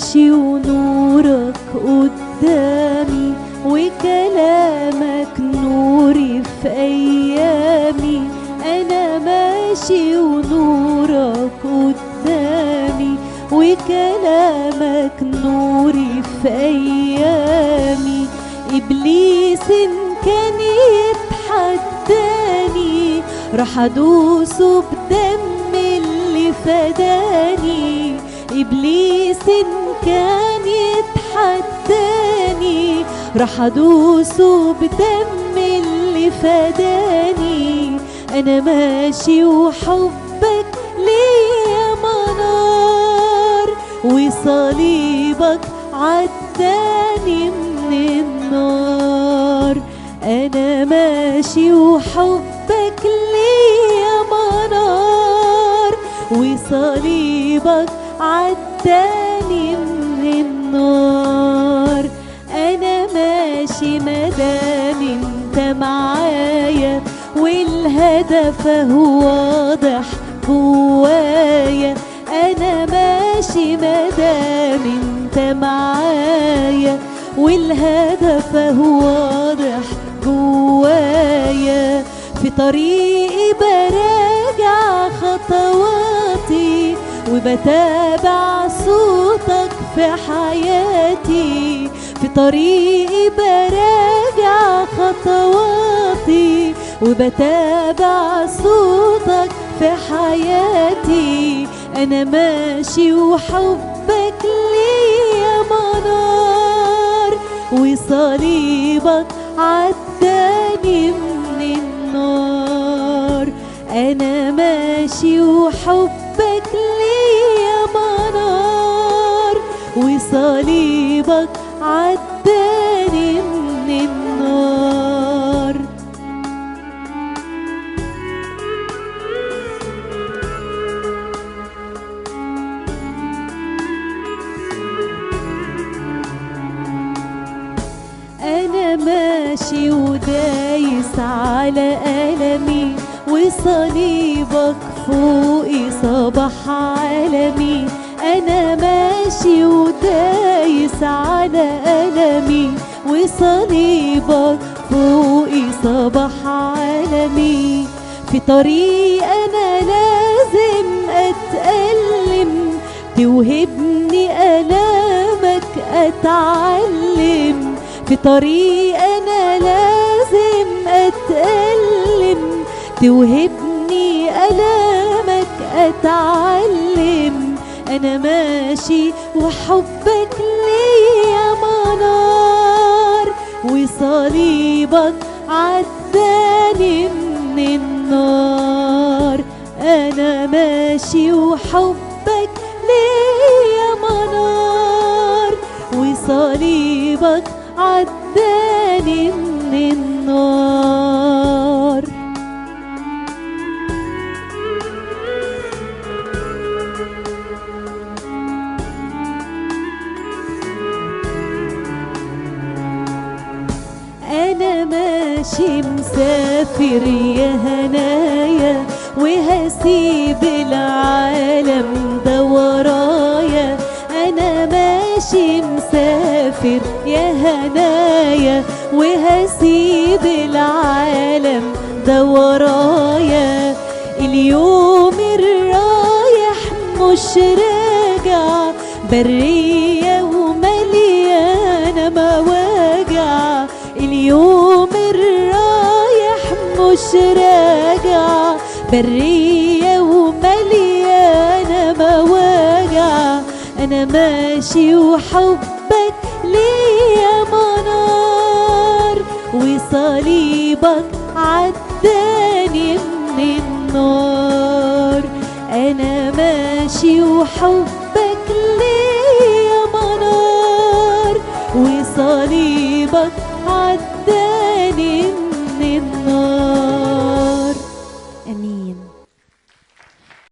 ماشي ونورك قدامي، وكلامك نوري في أيامي. أنا ماشي ونورك قدامي، وكلامك نوري في أيامي. إبليس إن كان يتحداني، راح أدوسه بدم اللي فداني. إبليس إن كان يتحداني، راح أدوسه بدم اللي فداني. أنا ماشي وحبك ليا منار، وصليبك عداني من النار. أنا ماشي وحبك ليا منار، وصليبك عداني من النار. أنا ماشي مدام انت معايا، والهدف هو واضح جوايا. أنا ماشي مدام انت معايا، والهدف هو واضح جوايا. في طريقي براجع خطواتي، وبتابع صوتك في حياتي. في طريقي براجع خطواتي، وبتابع صوتك في حياتي. أنا ماشي وحبك ليا منار، وصليبك عداني من النار. أنا ماشي وحبك ليا منار، وصليبك عداني من النار. أنا ماشي ودايس على ألمي، وصليبك فوقي صباح عالمي. أنا ماشي ودايس على ألمي، وصليبك فوقي صباح عالمي. في طريق أنا لازم أتألم، توهبني ألامك أتعلم. في طريق أنا لازم أتألم، توهبني ألامك أتعلم. أنا ماشي وحبك ليا منار، وصليبك عداني من النار. أنا ماشي وحبك ليا منار، وصليبك عداني من النار. أنا ماشي مسافر يا هنايا، وهسيب العالم ده ورايا. أنا ماشي مسافر يا هنايا، وهسيب العالم ده ورايا. اليوم الرايح مش راجع، برية ومليانة مواجع. اليوم الرايح مش راجع، برية ومليانة مواجع. أنا ماشي وحبك ليا منار، وصليبك عداني من النار. أنا ماشي وحبك ليا منار، وصليبك عداني من النار. آمين.